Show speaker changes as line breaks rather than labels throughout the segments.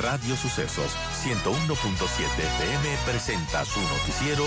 Radio Sucesos 101.7 FM presenta su noticiero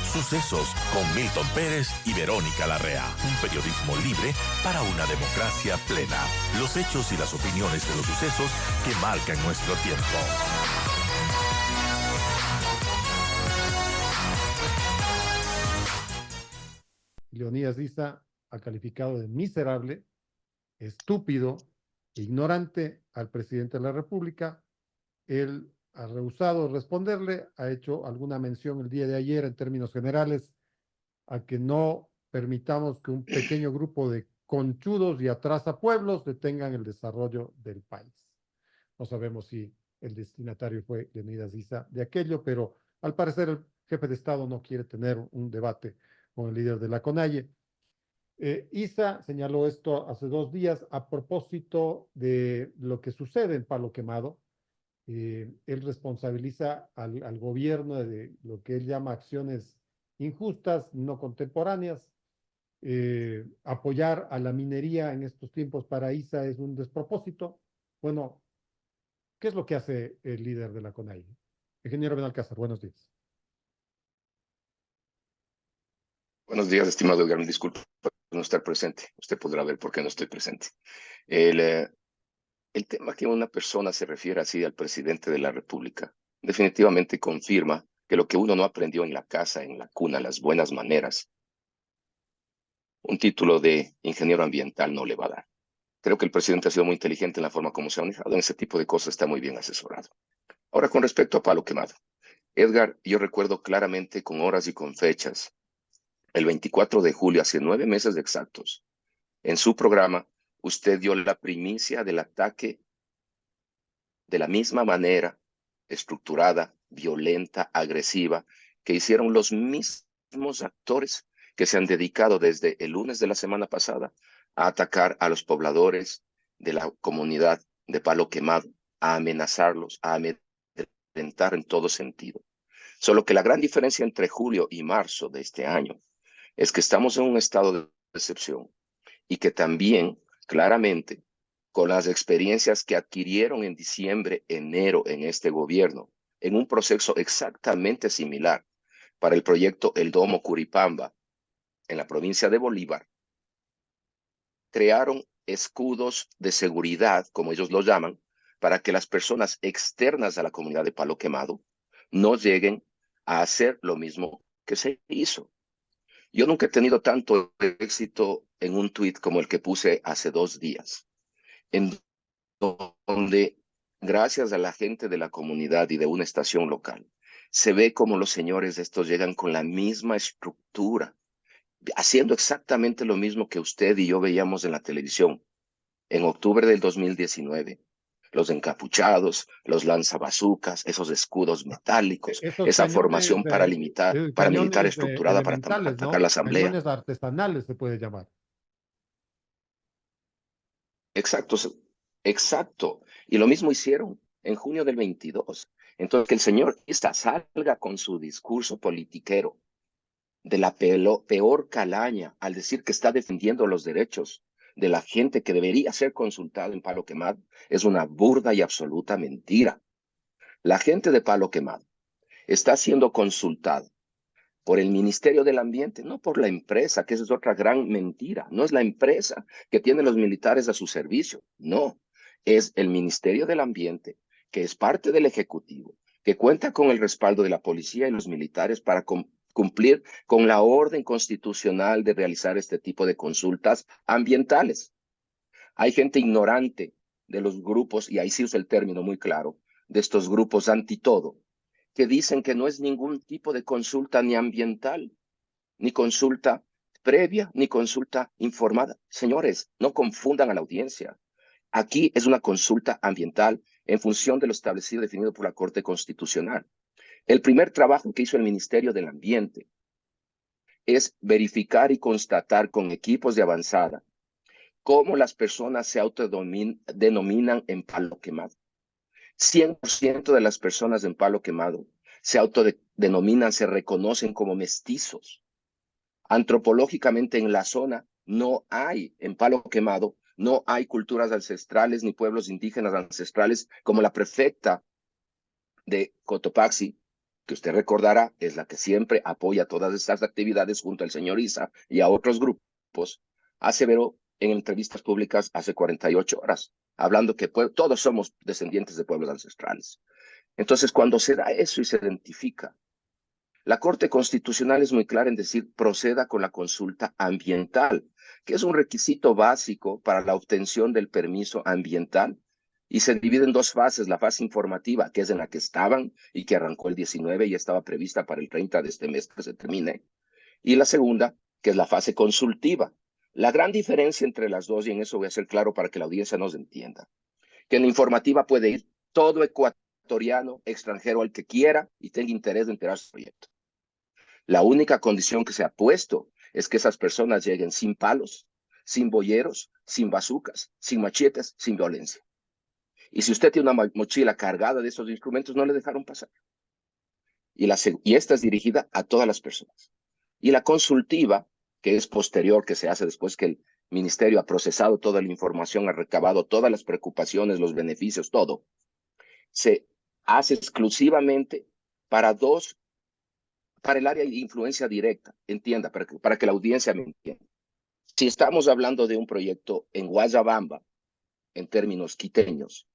Sucesos con Milton Pérez y Verónica Larrea. Un periodismo libre para una democracia plena. Los hechos y las opiniones de los sucesos que marcan nuestro tiempo.
Leonidas Issa ha calificado de miserable, estúpido, ignorante al presidente de la República. Él ha rehusado responderle, ha hecho alguna mención el día de ayer en términos generales a que no permitamos que un pequeño grupo de conchudos y atrasapueblos detengan el desarrollo del país. No sabemos si el destinatario fue Leonidas Issa de aquello, pero al parecer el jefe de Estado no quiere tener un debate con el líder de la CONAIE. Issa señaló esto hace 2 días a propósito de lo que sucede en Palo Quemado. Él responsabiliza al gobierno de lo que él llama acciones injustas, no contemporáneas. Apoyar a la minería en estos tiempos para Issa es un despropósito. Bueno, ¿qué es lo que hace el líder de la CONAIE? Ingeniero Benalcázar, buenos días.
Buenos días, estimado Edgar. Disculpe por no estar presente. Usted podrá ver por qué no estoy presente. El tema que una persona se refiere así al presidente de la República definitivamente confirma que lo que uno no aprendió en la casa, en la cuna, las buenas maneras, un título de ingeniero ambiental no le va a dar. Creo que el presidente ha sido muy inteligente en la forma como se ha manejado. En ese tipo de cosas está muy bien asesorado. Ahora, con respecto a Palo Quemado. Edgar, yo recuerdo claramente con horas y con fechas, el 24 de julio, hace 9 meses exactos, en su programa, usted dio la primicia del ataque de la misma manera, estructurada, violenta, agresiva, que hicieron los mismos actores que se han dedicado desde el lunes de la semana pasada a atacar a los pobladores de la comunidad de Palo Quemado, a amenazarlos, a amedrentar en todo sentido. Solo que la gran diferencia entre julio y marzo de este año es que estamos en un estado de excepción y que también, claramente, con las experiencias que adquirieron en diciembre, enero en este gobierno, en un proceso exactamente similar para el proyecto El Domo Curipamba en la provincia de Bolívar, crearon escudos de seguridad, como ellos lo llaman, para que las personas externas a la comunidad de Palo Quemado no lleguen a hacer lo mismo que se hizo. Yo nunca he tenido tanto éxito en un tuit como el que puse hace 2 días, en donde, gracias a la gente de la comunidad y de una estación local, se ve como los señores estos llegan con la misma estructura, haciendo exactamente lo mismo que usted y yo veíamos en la televisión en octubre del 2019. Los encapuchados, los lanzabazucas, esos escudos metálicos,
Esos
esa
cañones,
formación paramilitar estructurada para
elementales,
atacar la
¿no?
asamblea.
Cañones artesanales se puede llamar.
Exacto, exacto. Y lo mismo hicieron en junio del 22. Entonces, que el señor esta salga con su discurso politiquero de la peor calaña al decir que está defendiendo los derechos de la gente que debería ser consultada en Palo Quemado es una burda y absoluta mentira. La gente de Palo Quemado está siendo consultada por el Ministerio del Ambiente, no por la empresa, que esa es otra gran mentira. No es la empresa que tiene los militares a su servicio, no. Es el Ministerio del Ambiente, que es parte del Ejecutivo, que cuenta con el respaldo de la policía y los militares para cumplir con la orden constitucional de realizar este tipo de consultas ambientales. Hay gente ignorante de los grupos, y ahí sí uso el término muy claro, de estos grupos anti todo, que dicen que no es ningún tipo de consulta ni ambiental, ni consulta previa, ni consulta informada. Señores, no confundan a la audiencia. Aquí es una consulta ambiental en función de lo establecido y definido por la Corte Constitucional. El primer trabajo que hizo el Ministerio del Ambiente es verificar y constatar con equipos de avanzada cómo las personas se autodenominan en Palo Quemado. 100% de las personas en Palo Quemado se autodenominan, se reconocen como mestizos. Antropológicamente en la zona no hay, en Palo Quemado, no hay culturas ancestrales ni pueblos indígenas ancestrales como la prefecta de Cotopaxi, que usted recordará es la que siempre apoya todas estas actividades junto al señor Isa y a otros grupos, aseveró en entrevistas públicas hace 48 horas, hablando que todos somos descendientes de pueblos ancestrales. Entonces, cuando se da eso y se identifica, la Corte Constitucional es muy clara en decir proceda con la consulta ambiental, que es un requisito básico para la obtención del permiso ambiental, y se divide en dos fases: la fase informativa, que es en la que estaban y que arrancó el 19 y estaba prevista para el 30 de este mes que se termine, y la segunda, que es la fase consultiva. La gran diferencia entre las dos, y en eso voy a ser claro para que la audiencia nos entienda, que en la informativa puede ir todo ecuatoriano, extranjero, al que quiera y tenga interés de enterarse del proyecto. La única condición que se ha puesto es que esas personas lleguen sin palos, sin boyeros, sin bazucas, sin machetes, sin violencia. Y si usted tiene una mochila cargada de esos instrumentos, no le dejaron pasar. Y esta es dirigida a todas las personas. Y la consultiva, que es posterior, que se hace después que el ministerio ha procesado toda la información, ha recabado todas las preocupaciones, los beneficios, todo, se hace exclusivamente para el área de influencia directa, entienda, para que la audiencia me entienda. Si estamos hablando de un proyecto en Guayabamba, en términos quiteños,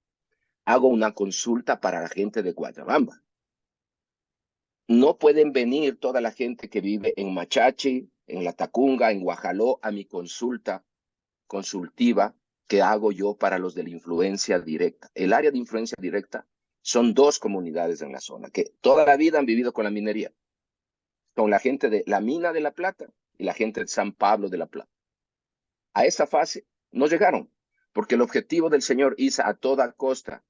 hago una consulta para la gente de Guayabamba. No pueden venir toda la gente que vive en Machachi, en La Tacunga, en Guajaló, a mi consulta consultiva que hago yo para los de la influencia directa. El área de influencia directa son dos comunidades en la zona que toda la vida han vivido con la minería, con la gente de la mina de La Plata y la gente de San Pablo de La Plata. A esa fase no llegaron, porque el objetivo del señor Isa a toda costa,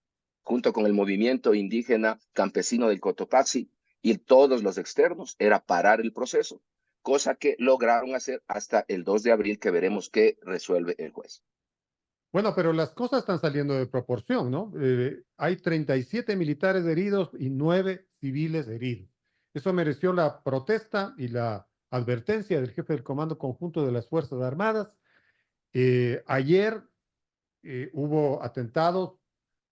junto con el movimiento indígena campesino del Cotopaxi y todos los externos, era parar el proceso, cosa que lograron hacer hasta el 2 de abril, que veremos qué resuelve el juez.
Bueno, pero las cosas están saliendo de proporción, ¿no? Hay 37 militares heridos y 9 civiles heridos. Eso mereció la protesta y la advertencia del jefe del Comando Conjunto de las Fuerzas Armadas. Ayer hubo atentados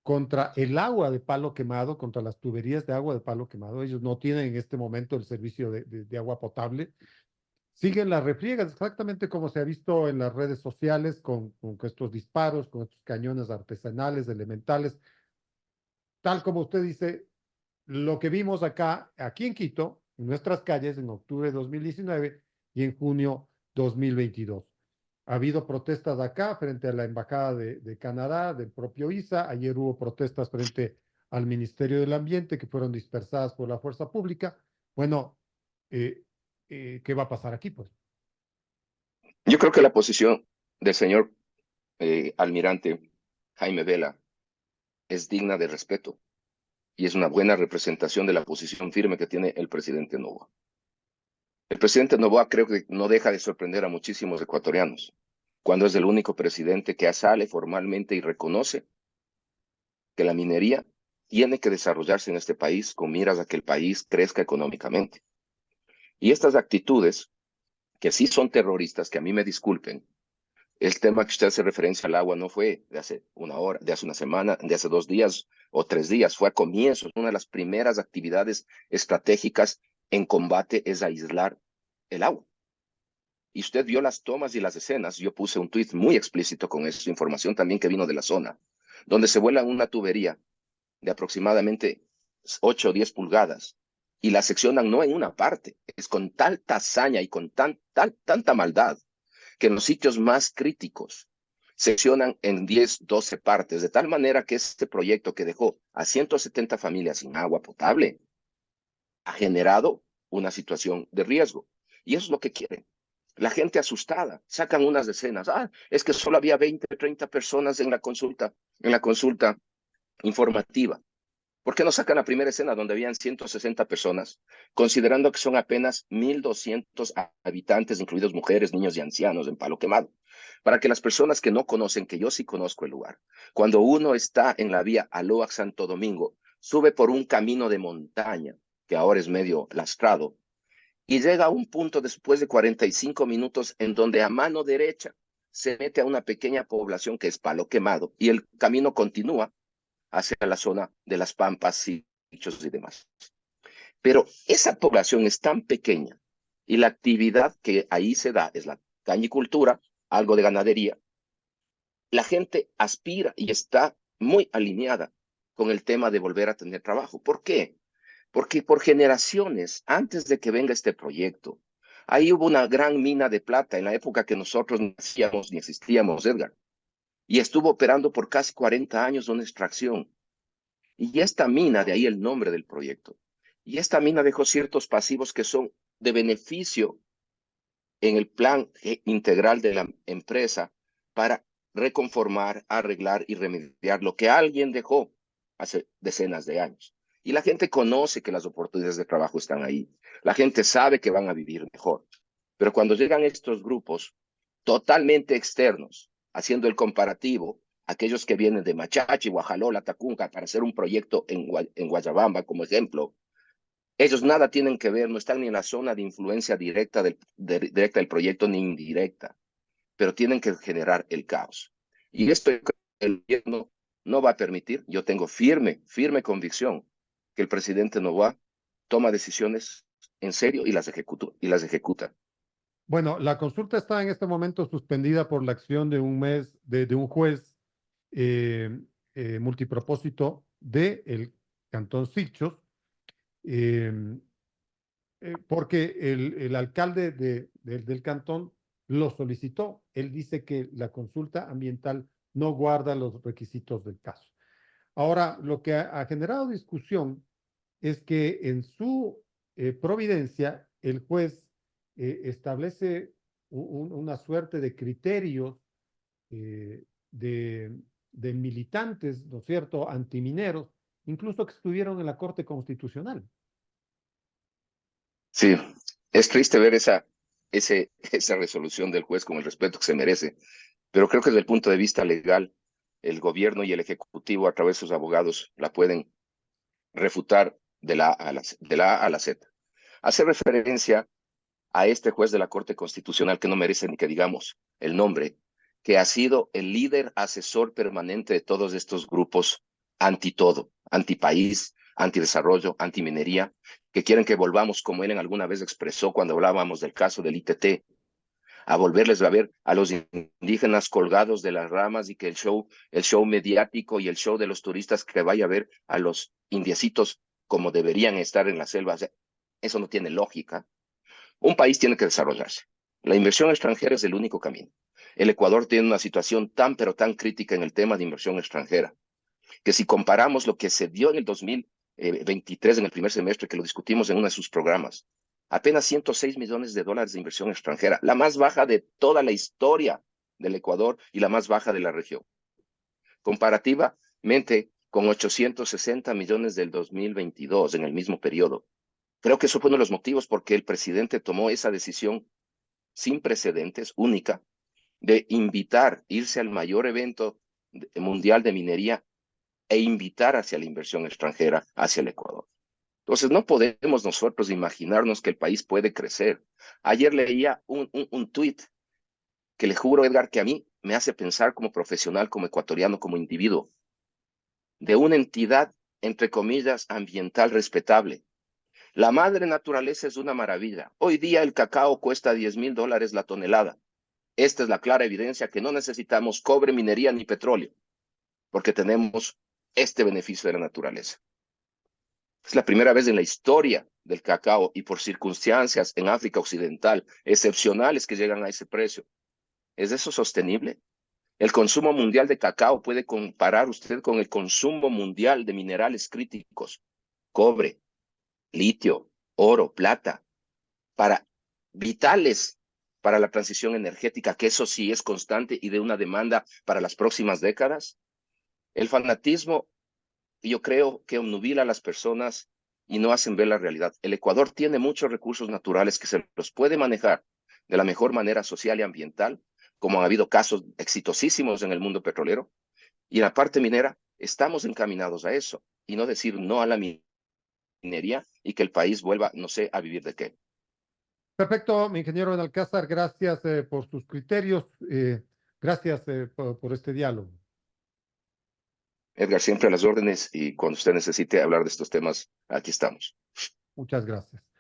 contra el agua de palo quemado, contra las tuberías de agua de palo quemado. Ellos no tienen en este momento el servicio de agua potable. Siguen las refriegas, exactamente como se ha visto en las redes sociales, con estos disparos, con estos cañones artesanales, elementales. Tal como usted dice, lo que vimos aquí en Quito, en nuestras calles, en octubre de 2019 y en junio 2022. Ha habido protestas acá frente a la Embajada de Canadá, del propio ISA. Ayer hubo protestas frente al Ministerio del Ambiente que fueron dispersadas por la fuerza pública. Bueno, ¿qué va a pasar aquí, pues?
Yo creo que la posición del señor almirante Jaime Vela es digna de respeto y es una buena representación de la posición firme que tiene el presidente Noboa. El presidente Noboa creo que no deja de sorprender a muchísimos ecuatorianos, cuando es el único presidente que sale formalmente y reconoce que la minería tiene que desarrollarse en este país con miras a que el país crezca económicamente. Y estas actitudes, que sí son terroristas, que a mí me disculpen, el tema que usted hace referencia al agua no fue de hace una hora, de hace una semana, de hace 2 días o 3 días, fue a comienzos. Una de las primeras actividades estratégicas en combate es aislar el agua. Y usted vio las tomas y las escenas. Yo puse un tuit muy explícito con esa información también que vino de la zona, donde se vuela una tubería de aproximadamente 8 o 10 pulgadas y la seccionan no en una parte, es con tal hazaña y con tanta maldad que en los sitios más críticos seccionan en 10, 12 partes, de tal manera que este proyecto que dejó a 170 familias sin agua potable ha generado una situación de riesgo. Y eso es lo que quieren. La gente asustada, sacan unas decenas. Es que solo había 20, 30 personas en la consulta informativa. ¿Por qué no sacan la primera escena donde habían 160 personas, considerando que son apenas 1,200 habitantes, incluidos mujeres, niños y ancianos, en Palo Quemado? Para que las personas que no conocen, que yo sí conozco el lugar, cuando uno está en la vía Aloac-Santo Domingo, sube por un camino de montaña, que ahora es medio lastrado, y llega a un punto después de 45 minutos en donde a mano derecha se mete a una pequeña población que es Palo Quemado, y el camino continúa hacia la zona de las Pampas y dichos y demás. Pero esa población es tan pequeña y la actividad que ahí se da es la cañicultura, algo de ganadería. La gente aspira y está muy alineada con el tema de volver a tener trabajo. ¿Por qué? Porque por generaciones, antes de que venga este proyecto, ahí hubo una gran mina de plata en la época que nosotros no nacíamos ni existíamos, Edgar, y estuvo operando por casi 40 años una extracción. Y esta mina, de ahí el nombre del proyecto, y esta mina dejó ciertos pasivos que son de beneficio en el plan integral de la empresa para reconformar, arreglar y remediar lo que alguien dejó hace decenas de años. Y la gente conoce que las oportunidades de trabajo están ahí. La gente sabe que van a vivir mejor. Pero cuando llegan estos grupos totalmente externos, haciendo el comparativo, aquellos que vienen de Machachi, Guajalola, Tacunca, para hacer un proyecto en Guayabamba, como ejemplo, ellos nada tienen que ver, no están ni en la zona de influencia directa del proyecto ni indirecta, pero tienen que generar el caos. Y esto el gobierno no va a permitir. Yo tengo firme convicción que el presidente Noboa toma decisiones en serio y las ejecuta.
Bueno, la consulta está en este momento suspendida por la acción de un mes de un juez eh, multipropósito del Cantón Silchos, eh, porque el alcalde del cantón lo solicitó. Él dice que la consulta ambiental no guarda los requisitos del caso. Ahora, lo que ha generado discusión es que en su providencia el juez establece una suerte de criterios eh, de, de militantes, ¿no es cierto?, antimineros, incluso que estuvieron en la Corte Constitucional.
Sí, es triste ver esa resolución del juez con el respeto que se merece, pero creo que desde el punto de vista legal, el gobierno y el ejecutivo a través de sus abogados la pueden refutar de la A a la Z. Hace referencia a este juez de la Corte Constitucional que no merece ni que digamos el nombre, que ha sido el líder asesor permanente de todos estos grupos anti todo, anti país, anti desarrollo, anti minería, que quieren que volvamos, como él en alguna vez expresó cuando hablábamos del caso del ITT, a volverles a ver a los indígenas colgados de las ramas y que el show mediático y el show de los turistas que vaya a ver a los indiecitos como deberían estar en la selva. Eso no tiene lógica. Un país tiene que desarrollarse. La inversión extranjera es el único camino. El Ecuador tiene una situación tan pero tan crítica en el tema de inversión extranjera, que si comparamos lo que se dio en el 2023, en el primer semestre, que lo discutimos en uno de sus programas, apenas 106 millones de dólares de inversión extranjera, la más baja de toda la historia del Ecuador y la más baja de la región. Comparativamente con 860 millones del 2022 en el mismo periodo. Creo que eso fue uno de los motivos por qué el presidente tomó esa decisión sin precedentes, única, de irse al mayor evento mundial de minería e invitar hacia la inversión extranjera hacia el Ecuador. Entonces, no podemos nosotros imaginarnos que el país puede crecer. Ayer leía un tuit que le juro, Edgar, que a mí me hace pensar como profesional, como ecuatoriano, como individuo, de una entidad, entre comillas, ambiental respetable. La madre naturaleza es una maravilla. Hoy día el cacao cuesta $10,000 la tonelada. Esta es la clara evidencia que no necesitamos cobre, minería ni petróleo, porque tenemos este beneficio de la naturaleza. Es la primera vez en la historia del cacao y por circunstancias en África Occidental excepcionales que llegan a ese precio. ¿Es eso sostenible? El consumo mundial de cacao puede comparar usted con el consumo mundial de minerales críticos, cobre, litio, oro, plata, para vitales para la transición energética, que eso sí es constante y de una demanda para las próximas décadas. El fanatismo, yo creo que obnubila a las personas y no hacen ver la realidad. El Ecuador tiene muchos recursos naturales que se los puede manejar de la mejor manera social y ambiental, como ha habido casos exitosísimos en el mundo petrolero, y en la parte minera estamos encaminados a eso, y no decir no a la minería y que el país vuelva, no sé, a vivir de qué.
Perfecto, mi ingeniero Benalcázar, gracias por sus criterios, gracias por este diálogo.
Edgar, siempre a las órdenes y cuando usted necesite hablar de estos temas, aquí estamos.
Muchas gracias.